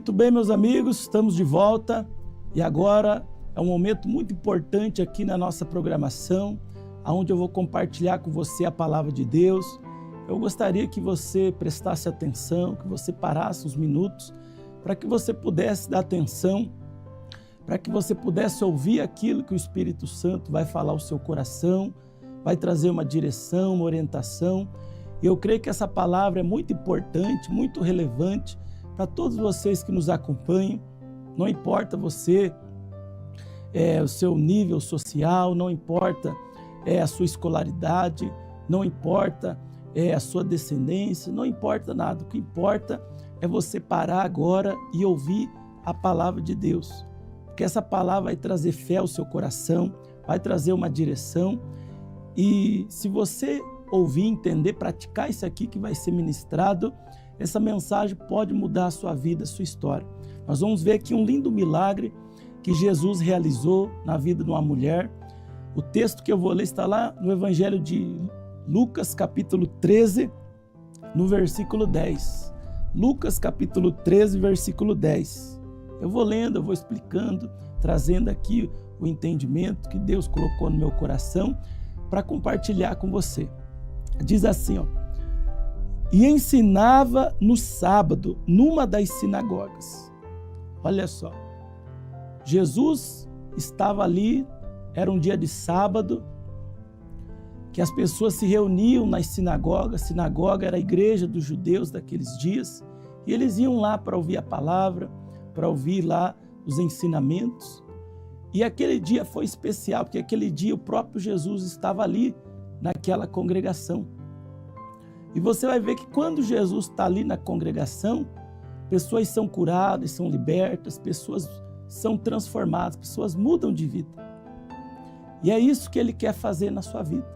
Muito bem, meus amigos, estamos de volta e agora é um momento muito importante aqui na nossa programação, onde eu vou compartilhar com você a palavra de Deus. Eu gostaria que você prestasse atenção, que você parasse uns minutos, para que você pudesse dar atenção, para que você pudesse ouvir aquilo que o Espírito Santo vai falar ao seu coração, vai trazer uma direção, uma orientação. E eu creio que essa palavra é muito importante, muito relevante para todos vocês que nos acompanham. Não importa você, o seu nível social, não importa a sua escolaridade, não importa a sua descendência, não importa nada. O que importa é você parar agora e ouvir a palavra de Deus. Porque essa palavra vai trazer fé ao seu coração, vai trazer uma direção. E se você ouvir, entender, praticar isso aqui que vai ser ministrado, essa mensagem pode mudar a sua vida, a sua história. Nós vamos ver aqui um lindo milagre que Jesus realizou na vida de uma mulher. O texto que eu vou ler está lá no Evangelho de Lucas, capítulo 13, no versículo 10. Lucas, capítulo 13, versículo 10. Eu vou lendo, eu vou explicando, trazendo aqui o entendimento que Deus colocou no meu coração para compartilhar com você. Diz assim, ó: e ensinava no sábado, numa das sinagogas. Olha só, Jesus estava ali, era um dia de sábado, que as pessoas se reuniam nas sinagogas. A sinagoga era a igreja dos judeus daqueles dias, e eles iam lá para ouvir a palavra, para ouvir lá os ensinamentos. E aquele dia foi especial, porque aquele dia o próprio Jesus estava ali, naquela congregação. E você vai ver que quando Jesus está ali na congregação, pessoas são curadas, são libertas, pessoas são transformadas, pessoas mudam de vida. E é isso que Ele quer fazer na sua vida.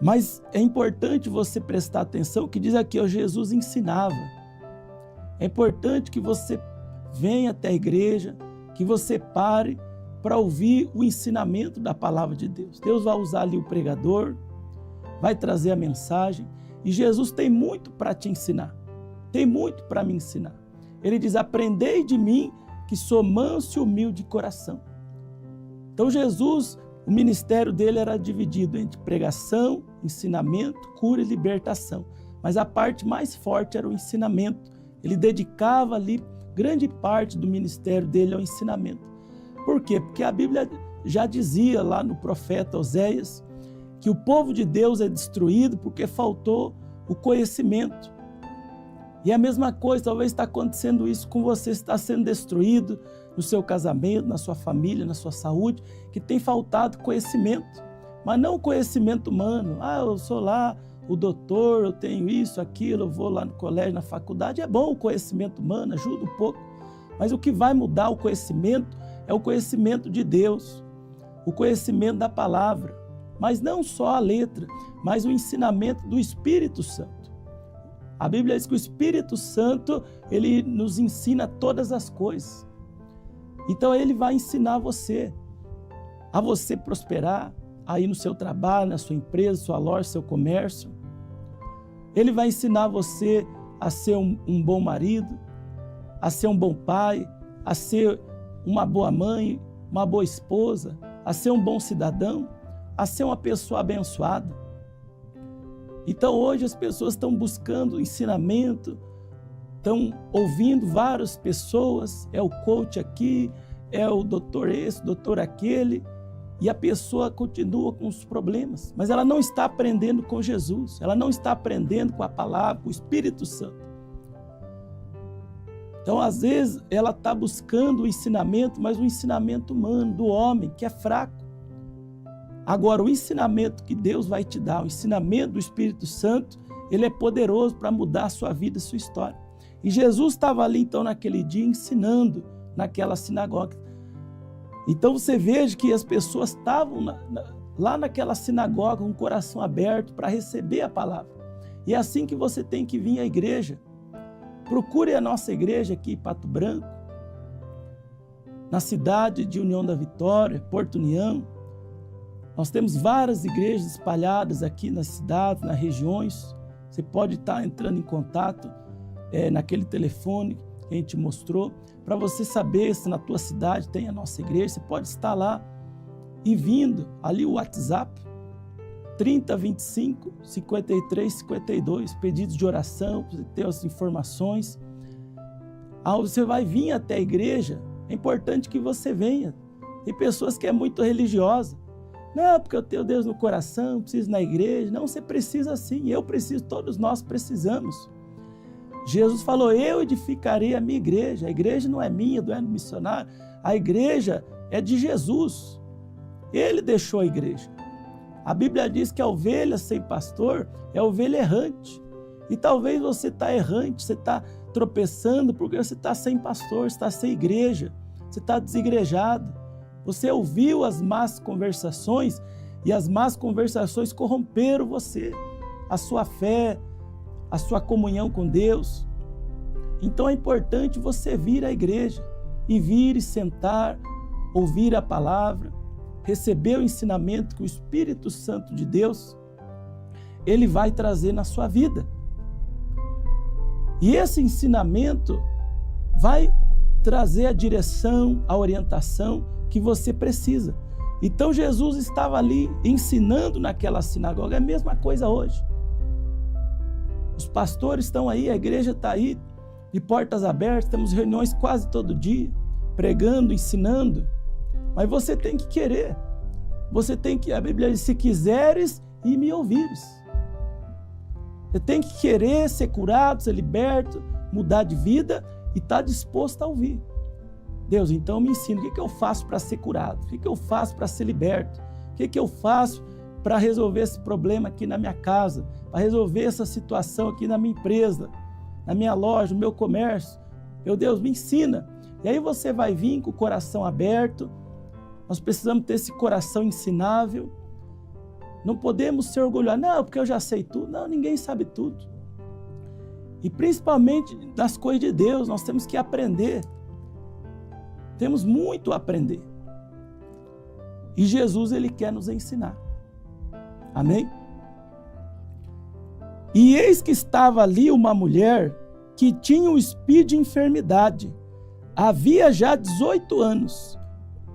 Mas é importante você prestar atenção que diz aqui, ó, Jesus ensinava. É importante que você venha até a igreja, que você pare para ouvir o ensinamento da palavra de Deus. Deus vai usar ali o pregador, vai trazer a mensagem, e Jesus tem muito para te ensinar, tem muito para me ensinar. Ele diz, aprendei de mim que sou manso e humilde de coração. Então Jesus, o ministério dele era dividido entre pregação, ensinamento, cura e libertação. Mas a parte mais forte era o ensinamento. Ele dedicava ali grande parte do ministério dele ao ensinamento. Por quê? Porque a Bíblia já dizia lá no profeta Oséias que o povo de Deus é destruído porque faltou o conhecimento. E a mesma coisa, talvez está acontecendo isso com você, está sendo destruído no seu casamento, na sua família, na sua saúde, que tem faltado conhecimento. Mas não conhecimento humano. Eu sou lá o doutor, eu tenho isso, aquilo, eu vou lá no colégio, na faculdade. É bom o conhecimento humano, ajuda um pouco. Mas o que vai mudar o conhecimento é o conhecimento de Deus, o conhecimento da palavra. Mas não só a letra, mas o ensinamento do Espírito Santo. A Bíblia diz que o Espírito Santo, ele nos ensina todas as coisas. Então ele vai ensinar você, a você prosperar, aí no seu trabalho, na sua empresa, sua loja, seu comércio. Ele vai ensinar você a ser um bom marido, a ser um bom pai, a ser uma boa mãe, uma boa esposa, a ser um bom cidadão, a ser uma pessoa abençoada. Então hoje as pessoas estão buscando ensinamento, estão ouvindo várias pessoas, é o coach aqui, é o doutor esse, doutor aquele, e a pessoa continua com os problemas, mas ela não está aprendendo com Jesus, ela não está aprendendo com a palavra, com o Espírito Santo. Então, às vezes, ela está buscando o ensinamento, mas o ensinamento humano, do homem, que é fraco. Agora, o ensinamento que Deus vai te dar, o ensinamento do Espírito Santo, ele é poderoso para mudar a sua vida, a sua história. E Jesus estava ali, então, naquele dia, ensinando naquela sinagoga. Então, você veja que as pessoas estavam lá naquela sinagoga, com o coração aberto para receber a palavra. E é assim que você tem que vir à igreja. Procure a nossa igreja aqui em Pato Branco, na cidade de União da Vitória, Porto União. Nós temos várias igrejas espalhadas aqui nas cidades, nas regiões. Você pode estar entrando em contato naquele telefone que a gente mostrou, para você saber se na tua cidade tem a nossa igreja. Você pode estar lá e vindo, ali o WhatsApp, 3025 53 52, pedidos de oração, para você ter as informações. Você vai vir até a igreja, é importante que você venha. Tem pessoas que é muito religiosa. Não, porque eu tenho Deus no coração, preciso ir na igreja. Não, você precisa sim, eu preciso, todos nós precisamos. Jesus falou, eu edificarei a minha igreja. A igreja não é minha, não é do missionário. A igreja é de Jesus. Ele deixou a igreja. A Bíblia diz que a ovelha sem pastor é a ovelha errante. E talvez você está errante, você está tropeçando porque você está sem pastor, você está sem igreja, você está desigrejado. Você ouviu as más conversações e as más conversações corromperam você, a sua fé, a sua comunhão com Deus. Então é importante você vir à igreja e vir e sentar, ouvir a palavra, receber o ensinamento que o Espírito Santo de Deus, ele vai trazer na sua vida. E esse ensinamento vai trazer a direção, a orientação que você precisa. Então Jesus estava ali ensinando naquela sinagoga. É a mesma coisa hoje. Os pastores estão aí, a igreja está aí, de portas abertas, temos reuniões quase todo dia, pregando, ensinando. Mas você tem que querer. Você tem que, a Bíblia diz, se quiseres e me ouvires. Você tem que querer ser curado, ser liberto, mudar de vida e estar disposto a ouvir. Deus, então me ensina, o que eu faço para ser curado? O que eu faço para ser liberto? O que eu faço para resolver esse problema aqui na minha casa? Para resolver essa situação aqui na minha empresa, na minha loja, no meu comércio? Meu Deus, me ensina. E aí você vai vir com o coração aberto. Nós precisamos ter esse coração ensinável. Não podemos ser orgulhosos. Não, porque eu já sei tudo. Não, ninguém sabe tudo. E principalmente das coisas de Deus, nós temos que aprender. Temos muito a aprender. E Jesus, ele quer nos ensinar. Amém? E eis que estava ali uma mulher que tinha um espírito de enfermidade. Havia já 18 anos.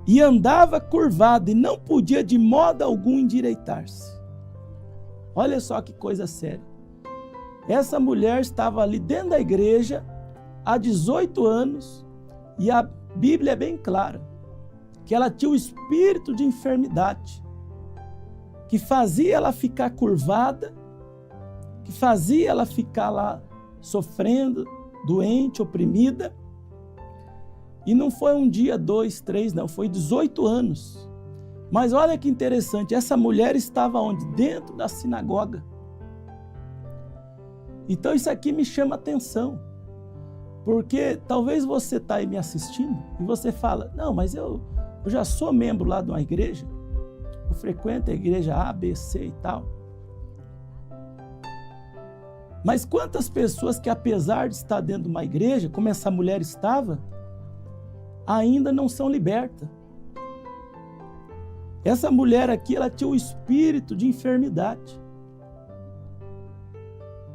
E andava curvada e não podia de modo algum endireitar-se. Olha só que coisa séria. Essa mulher estava ali dentro da igreja há 18 anos e a Bíblia é bem clara que ela tinha um espírito de enfermidade que fazia ela ficar curvada, que fazia ela ficar lá sofrendo, doente, oprimida. E não foi um dia, 2, 3, não, foi 18 anos. Mas olha que interessante, essa mulher estava onde? Dentro da sinagoga. Então isso aqui me chama atenção, porque talvez você está aí me assistindo e você fala, não, mas eu já sou membro lá de uma igreja, eu frequento a igreja A, B, C e tal. Mas quantas pessoas que apesar de estar dentro de uma igreja, como essa mulher estava, ainda não são libertas. Essa mulher aqui, ela tinha um espírito de enfermidade.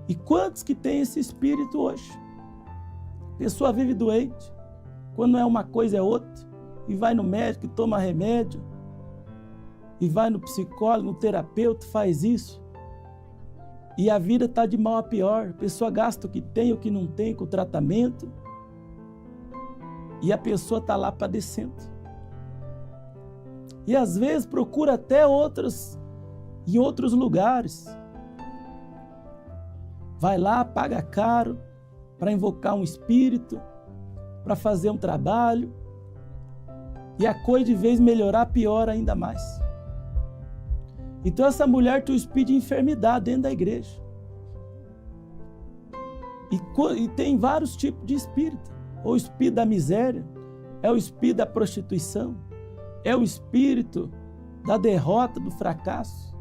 E quantos que tem esse espírito hoje? A pessoa vive doente, quando é uma coisa é outra, e vai no médico, toma remédio, e vai no psicólogo, no terapeuta, faz isso. E a vida está de mal a pior. A pessoa gasta o que tem, o que não tem com o tratamento. E a pessoa está lá padecendo. E às vezes procura até em outros lugares. Vai lá, paga caro para invocar um espírito, para fazer um trabalho. E a coisa de vez melhorar, piora ainda mais. Então essa mulher tem o espírito de enfermidade dentro da igreja. E tem vários tipos de espírito. O espírito da miséria, é o espírito da prostituição, é o espírito da derrota, do fracasso,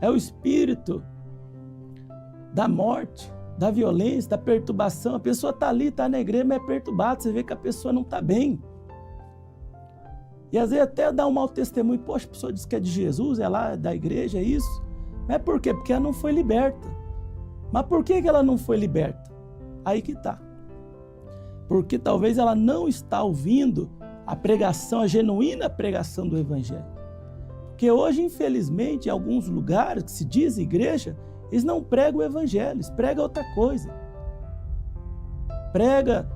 é o espírito da morte, da violência, da perturbação. A pessoa está ali, está na igreja, mas é perturbada, você vê que a pessoa não está bem. E às vezes até dá um mau testemunho, poxa, a pessoa diz que é de Jesus, é lá da igreja, é isso. Mas por quê? Porque ela não foi liberta. Mas por que ela não foi liberta? Aí que está. Porque talvez ela não está ouvindo a pregação, a genuína pregação do Evangelho. Porque hoje, infelizmente, em alguns lugares que se diz igreja, eles não pregam o Evangelho, eles pregam outra coisa. Prega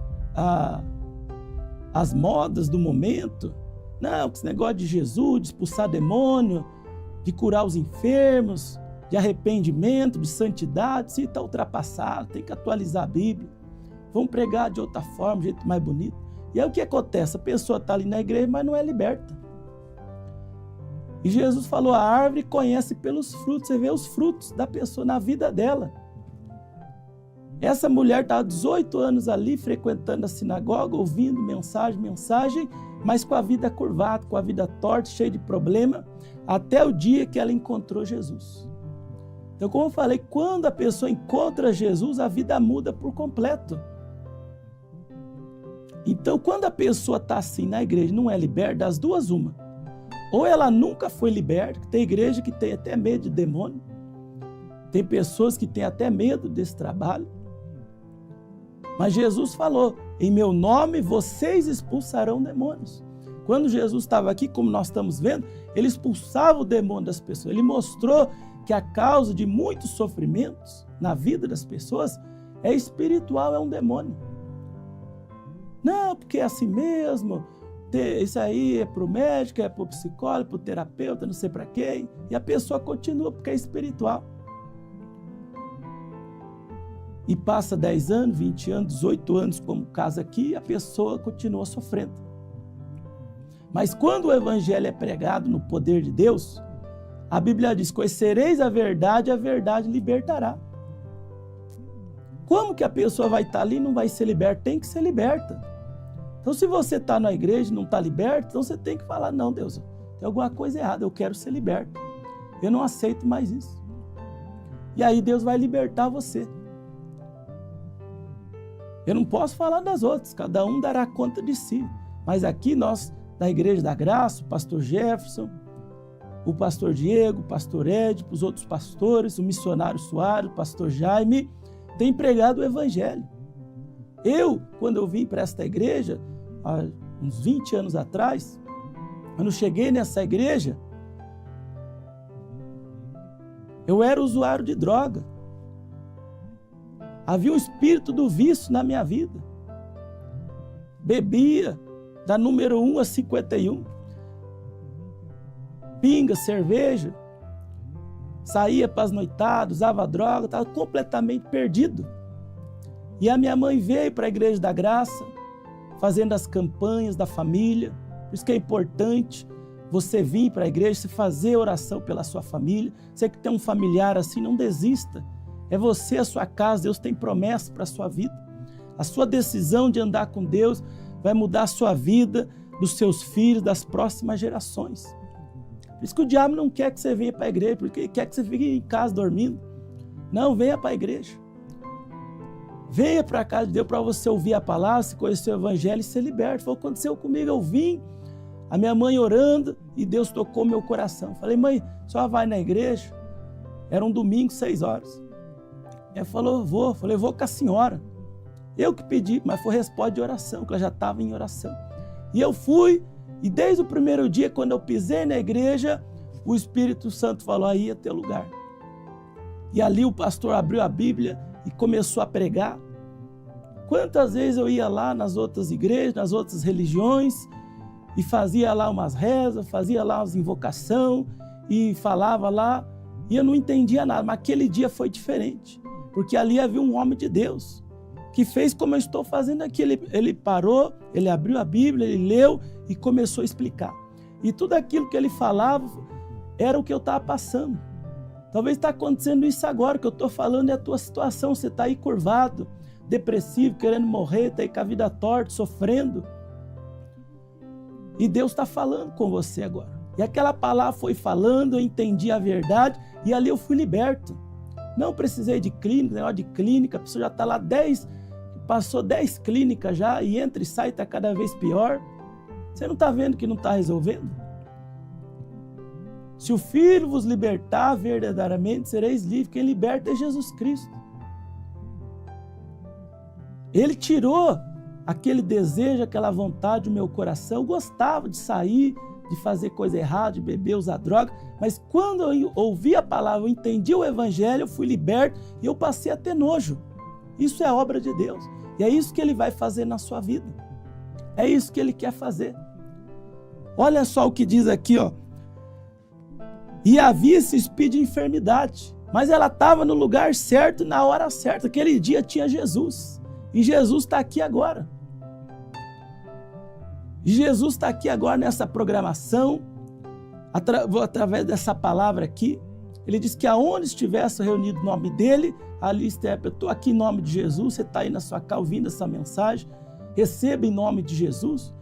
as modas do momento. Não, esse negócio de Jesus, de expulsar demônio, de curar os enfermos, de arrependimento, de santidade, isso está ultrapassado, tem que atualizar a Bíblia. Vamos pregar de outra forma, de jeito mais bonito. E aí o que acontece? A pessoa está ali na igreja, mas não é liberta. E Jesus falou, a árvore conhece pelos frutos. Você vê os frutos da pessoa na vida dela. Essa mulher estava 18 anos ali, frequentando a sinagoga, ouvindo mensagem, mas com a vida curvada, com a vida torta, cheia de problema, até o dia que ela encontrou Jesus. Então, como eu falei, quando a pessoa encontra Jesus, a vida muda por completo. Então, quando a pessoa está assim na igreja, não é liberta, das duas uma. Ou ela nunca foi liberta, tem igreja que tem até medo de demônio, tem pessoas que têm até medo desse trabalho. Mas Jesus falou, em meu nome vocês expulsarão demônios. Quando Jesus estava aqui, como nós estamos vendo, ele expulsava o demônio das pessoas. Ele mostrou que a causa de muitos sofrimentos na vida das pessoas é espiritual, é um demônio. Não, porque é assim mesmo, isso aí é para o médico, é para o psicólogo, para o terapeuta, não sei para quem. E a pessoa continua porque é espiritual. E passa 10 anos, 20 anos, 18 anos, como o caso aqui, a pessoa continua sofrendo. Mas quando o evangelho é pregado no poder de Deus, a Bíblia diz, conhecereis a verdade libertará. Como que a pessoa vai estar ali e não vai ser liberta? Tem que ser liberta. Então, se você está na igreja e não está liberto, então você tem que falar, não, Deus, tem alguma coisa errada, eu quero ser liberto. Eu não aceito mais isso. E aí Deus vai libertar você. Eu não posso falar das outras, cada um dará conta de si. Mas aqui nós, da Igreja da Graça, o pastor Jefferson, o pastor Diego, o pastor Édipo, os outros pastores, o missionário Soares, o pastor Jaime, tem pregado o evangelho. Eu, quando eu vim para esta igreja, há uns 20 anos atrás, quando eu cheguei nessa igreja, eu era usuário de droga. Havia um espírito do vício na minha vida. Bebia da número 1 a 51. Pinga, cerveja. Saía para as noitadas, usava droga, estava completamente perdido. E a minha mãe veio para a Igreja da Graça, fazendo as campanhas da família. Por isso que é importante você vir para a igreja, você fazer oração pela sua família. Você que tem um familiar assim, não desista. É você, a sua casa, Deus tem promessa para a sua vida. A sua decisão de andar com Deus vai mudar a sua vida, dos seus filhos, das próximas gerações. Por isso que o diabo não quer que você venha para a igreja, porque ele quer que você fique em casa dormindo. Não, venha para a igreja. Venha para a casa de Deus para você ouvir a palavra, se conhecer o evangelho e ser liberto. Foi o que aconteceu comigo, eu vim, a minha mãe orando e Deus tocou meu coração. Falei, mãe, a senhora vai na igreja? Era um domingo, 6 horas. Ela falou, vou. Falei, vou com a senhora. Eu que pedi, mas foi resposta de oração, que ela já estava em oração. E eu fui, e desde o primeiro dia, quando eu pisei na igreja, o Espírito Santo falou, aí é teu lugar. E ali o pastor abriu a Bíblia e começou a pregar. Quantas vezes eu ia lá nas outras igrejas, nas outras religiões, e fazia lá umas rezas, fazia lá umas invocações, e falava lá, e eu não entendia nada, mas aquele dia foi diferente. Porque ali havia um homem de Deus, que fez como eu estou fazendo aqui. Ele parou, ele abriu a Bíblia, ele leu e começou a explicar. E tudo aquilo que ele falava era o que eu estava passando. Talvez está acontecendo isso agora, que eu estou falando é a tua situação. Você está aí curvado, depressivo, querendo morrer, está aí com a vida torta, sofrendo. E Deus está falando com você agora. E aquela palavra foi falando, eu entendi a verdade e ali eu fui liberto. Não precisei de clínica, negócio de clínica, a pessoa já está lá passou 10 clínicas já e entra e sai, está cada vez pior. Você não está vendo que não está resolvendo? Se o Filho vos libertar, verdadeiramente sereis livres. Quem liberta é Jesus Cristo. Ele tirou aquele desejo, aquela vontade do meu coração. Eu gostava de sair, de fazer coisa errada, de beber, usar droga, mas quando eu ouvi a palavra, eu entendi o evangelho, eu fui liberto e eu passei a ter nojo. Isso é obra de Deus. E é isso que Ele vai fazer na sua vida. É isso que Ele quer fazer. Olha só o que diz aqui, ó. E havia esse espírito de enfermidade, mas ela estava no lugar certo, na hora certa. Aquele dia tinha Jesus. E Jesus está aqui agora. E Jesus está aqui agora nessa programação, através dessa palavra aqui. Ele diz que aonde estivesse reunido o nome dele, ali está. Eu estou aqui em nome de Jesus, você está aí na sua casa ouvindo essa mensagem, receba em nome de Jesus.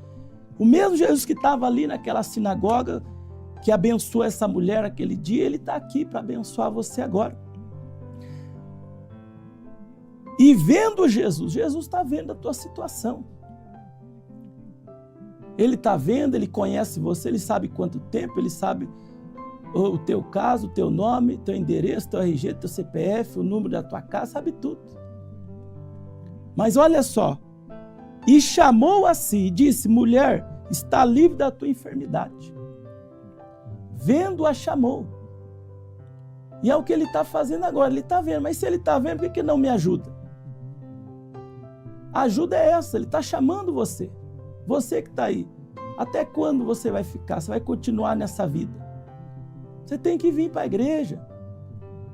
O mesmo Jesus que estava ali naquela sinagoga, que abençoou essa mulher aquele dia, ele está aqui para abençoar você agora. E vendo Jesus, Jesus está vendo a tua situação. Ele está vendo, ele conhece você, ele sabe quanto tempo, ele sabe o teu caso, o teu nome, teu endereço, teu RG, teu CPF, o número da tua casa, sabe tudo. Mas olha só, e chamou a si e disse, mulher, está livre da tua enfermidade. Vendo-a chamou. E é o que ele está fazendo agora, ele está vendo, mas se ele está vendo, por que não me ajuda? A ajuda é essa, ele está chamando você. Você que está aí, até quando você vai ficar? Você vai continuar nessa vida? Você tem que vir para a igreja.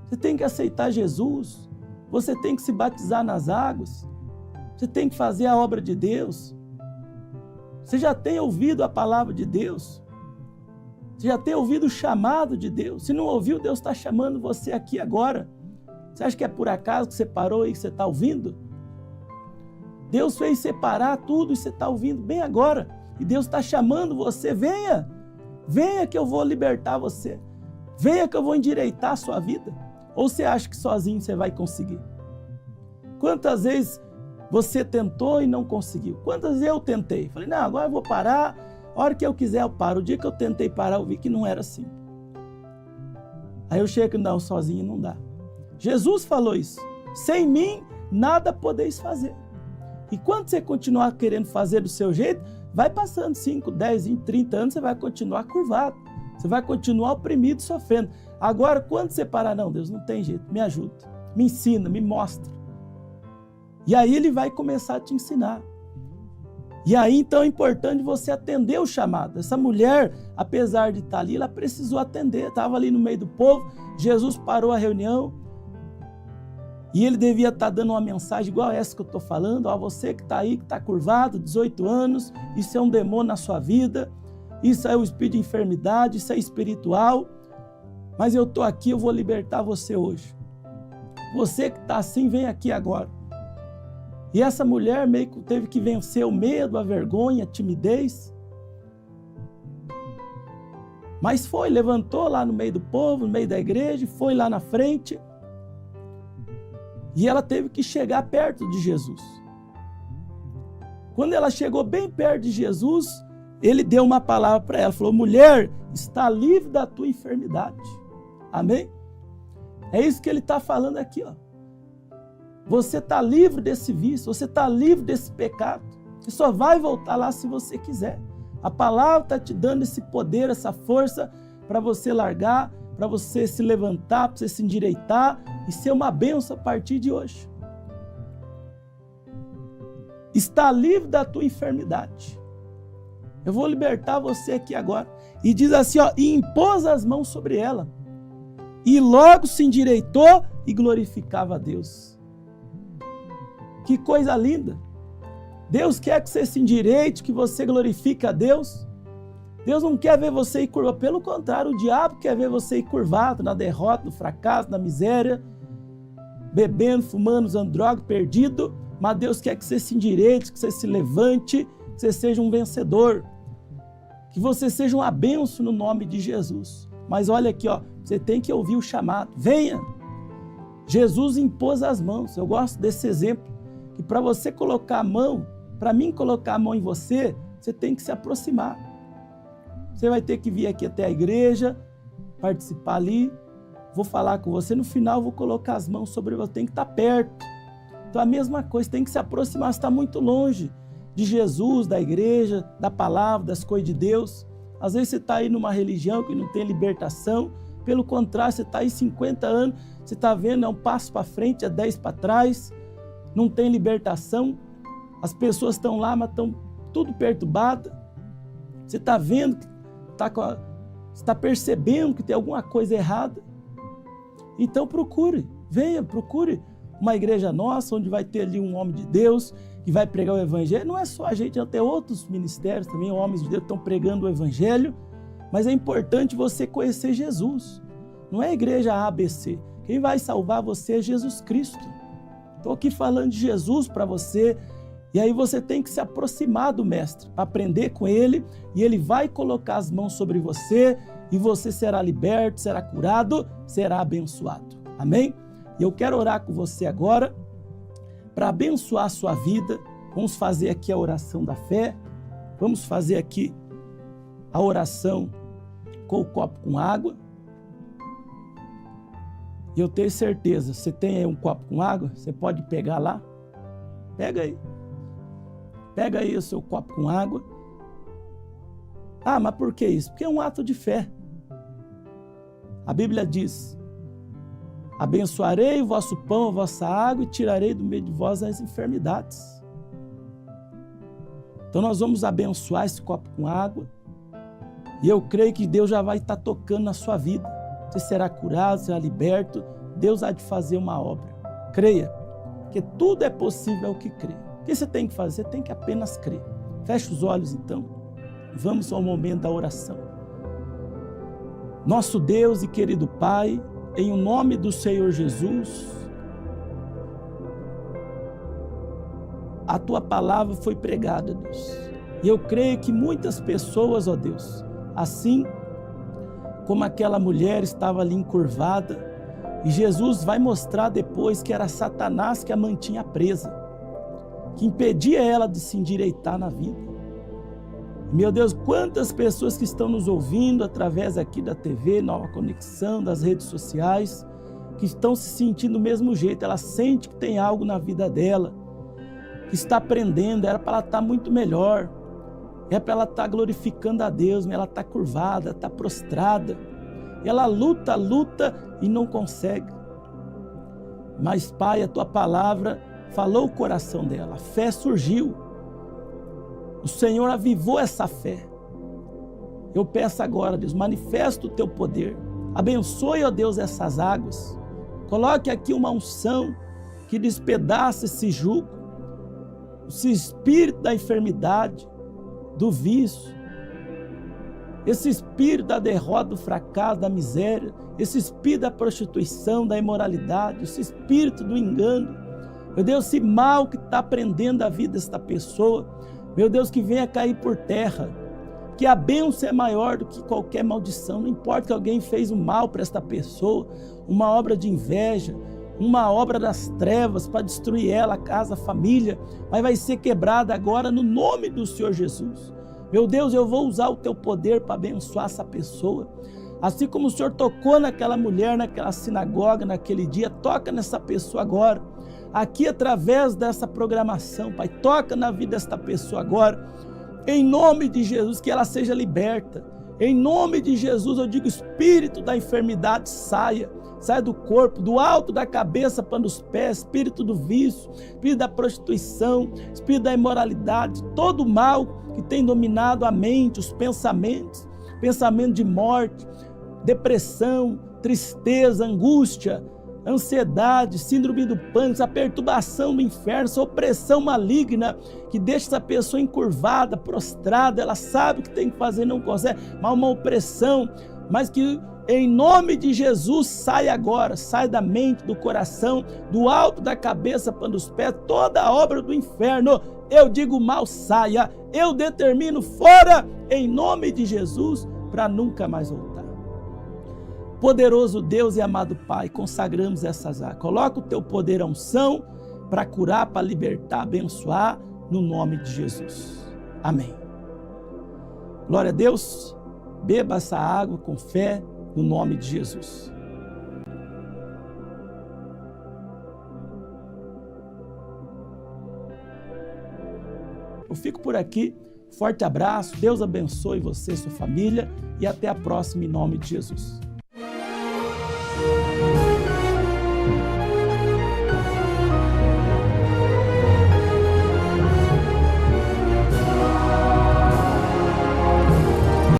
Você tem que aceitar Jesus. Você tem que se batizar nas águas. Você tem que fazer a obra de Deus. Você já tem ouvido a palavra de Deus. Você já tem ouvido o chamado de Deus. Se não ouviu, Deus está chamando você aqui agora. Você acha que é por acaso que você parou e que você está ouvindo? Deus fez separar tudo e você está ouvindo bem agora. E Deus está chamando você, venha. Venha que eu vou libertar você. Venha que eu vou endireitar a sua vida. Ou você acha que sozinho você vai conseguir? Quantas vezes você tentou e não conseguiu? Quantas vezes eu tentei? Falei, não, agora eu vou parar. A hora que eu quiser eu paro. O dia que eu tentei parar, eu vi que não era assim. Aí eu chego, não, sozinho não dá. Jesus falou isso. Sem mim, nada podeis fazer. E quando você continuar querendo fazer do seu jeito, vai passando 5, 10, 20, 30 anos, você vai continuar curvado. Você vai continuar oprimido, sofrendo. Agora, quando você parar, não, Deus, não tem jeito, me ajuda, me ensina, me mostra. E aí Ele vai começar a te ensinar. E aí, então, é importante você atender o chamado. Essa mulher, apesar de estar ali, ela precisou atender. Estava ali no meio do povo, Jesus parou a reunião, e Ele devia estar dando uma mensagem igual essa que eu estou falando. Ó, você que está aí, que está curvado, 18 anos, isso é um demônio na sua vida, isso é o espírito de enfermidade, isso é espiritual, mas eu estou aqui, eu vou libertar você hoje. Você que está assim, vem aqui agora. E essa mulher meio que teve que vencer o medo, a vergonha, a timidez. Mas foi, levantou lá no meio do povo, no meio da igreja, foi lá na frente. E ela teve que chegar perto de Jesus. Quando ela chegou bem perto de Jesus, Ele deu uma palavra para ela. Falou, mulher, está livre da tua enfermidade. Amém? É isso que Ele está falando aqui, ó. Você está livre desse vício, você está livre desse pecado. Você só vai voltar lá se você quiser. A palavra está te dando esse poder, essa força para você largar, para você se levantar, para você se endireitar e ser uma bênção a partir de hoje. Está livre da tua enfermidade. Eu vou libertar você aqui agora. E diz assim, ó, e impôs as mãos sobre ela. E logo se endireitou e glorificava a Deus. Que coisa linda. Deus quer que você se endireite, que você glorifique a Deus. Deus não quer ver você ir curvado. Pelo contrário, o diabo quer ver você ir curvado na derrota, no fracasso, na miséria, bebendo, fumando, usando droga, perdido. Mas Deus quer que você se endireite, que você se levante, que você seja um vencedor. Que você seja uma bênção no nome de Jesus. Mas olha aqui, ó, você tem que ouvir o chamado. Venha! Jesus impôs as mãos. Eu gosto desse exemplo. Que para você colocar a mão, para mim colocar a mão em você, você tem que se aproximar. Você vai ter que vir aqui até a igreja, participar ali. Vou falar com você. No final, vou colocar as mãos sobre você. Tem que estar perto. Então a mesma coisa, tem que se aproximar, você está muito longe de Jesus, da igreja, da palavra, das coisas de Deus. Às vezes você está aí numa religião que não tem libertação, pelo contrário, você está aí 50 anos, você está vendo, é um passo para frente, é 10 para trás, não tem libertação, as pessoas estão lá, mas estão tudo perturbadas. Você está vendo, você está percebendo que tem alguma coisa errada. Então procure, venha, procure uma igreja nossa, onde vai ter ali um homem de Deus, que vai pregar o evangelho. Não é só a gente, até outros ministérios também, homens de Deus que estão pregando o evangelho, mas é importante você conhecer Jesus. Não é a igreja ABC. Quem vai salvar você é Jesus Cristo. Estou aqui falando de Jesus para você, e aí você tem que se aproximar do mestre, para aprender com ele, e ele vai colocar as mãos sobre você, e você será liberto, será curado, será abençoado. Amém? E eu quero orar com você agora, para abençoar a sua vida. Vamos fazer aqui a oração da fé, vamos fazer aqui a oração com o copo com água. E eu tenho certeza, você tem aí um copo com água, você pode pegar lá, pega aí. Pega aí o seu copo com água. Ah, mas por que isso? Porque é um ato de fé. A Bíblia diz: abençoarei o vosso pão, a vossa água, e tirarei do meio de vós as enfermidades. Então nós vamos abençoar esse copo com água, e eu creio que Deus já vai estar tocando na sua vida. Você será curado, será liberto, Deus há de fazer uma obra. Creia, porque tudo é possível ao que crê. O que você tem que fazer? Você tem que apenas crer. Feche os olhos então, vamos ao momento da oração. Nosso Deus e querido Pai, em nome do Senhor Jesus, a Tua palavra foi pregada, Deus. E eu creio que muitas pessoas, ó Deus, assim como aquela mulher estava ali encurvada, e Jesus vai mostrar depois que era Satanás que a mantinha presa, que impedia ela de se endireitar na vida. Meu Deus, quantas pessoas que estão nos ouvindo através aqui da TV, Nova Conexão, das redes sociais, que estão se sentindo do mesmo jeito. Ela sente que tem algo na vida dela, que está aprendendo, era para ela estar muito melhor, é para ela estar glorificando a Deus, mas ela está curvada, está prostrada, e ela luta e não consegue. Mas Pai, a Tua palavra falou o coração dela, a fé surgiu, o Senhor avivou essa fé. Eu peço agora, Deus, manifesta o Teu poder, abençoe, ó Deus, essas águas, coloque aqui uma unção que despedaça esse jugo, esse espírito da enfermidade, do vício, esse espírito da derrota, do fracasso, da miséria, esse espírito da prostituição, da imoralidade, esse espírito do engano. Meu Deus, esse mal que está prendendo a vida desta pessoa, meu Deus, que venha cair por terra, que a bênção é maior do que qualquer maldição. Não importa que alguém fez um mal para esta pessoa, uma obra de inveja, uma obra das trevas para destruir ela, a casa, a família, mas vai ser quebrada agora no nome do Senhor Jesus. Meu Deus, eu vou usar o Teu poder para abençoar essa pessoa. Assim como o Senhor tocou naquela mulher, naquela sinagoga, naquele dia, toca nessa pessoa agora. Aqui através dessa programação, Pai, toca na vida desta pessoa agora. Em nome de Jesus, que ela seja liberta. Em nome de Jesus, eu digo, espírito da enfermidade, saia do corpo, do alto da cabeça para os pés, espírito do vício, espírito da prostituição, espírito da imoralidade, todo o mal que tem dominado a mente, os pensamentos, pensamento de morte, depressão, tristeza, angústia, ansiedade, síndrome do pânico, a perturbação do inferno, essa opressão maligna que deixa essa pessoa encurvada, prostrada, ela sabe o que tem que fazer, não consegue, mas uma opressão, mas que em nome de Jesus sai agora, sai da mente, do coração, do alto da cabeça para os pés, toda a obra do inferno, eu digo mal saia, eu determino fora, em nome de Jesus, para nunca mais voltar. Poderoso Deus e amado Pai, consagramos essas águas. Coloca o Teu poder, a unção, para curar, para libertar, abençoar, no nome de Jesus. Amém. Glória a Deus. Beba essa água com fé, no nome de Jesus. Eu fico por aqui, forte abraço, Deus abençoe você e sua família e até a próxima em nome de Jesus.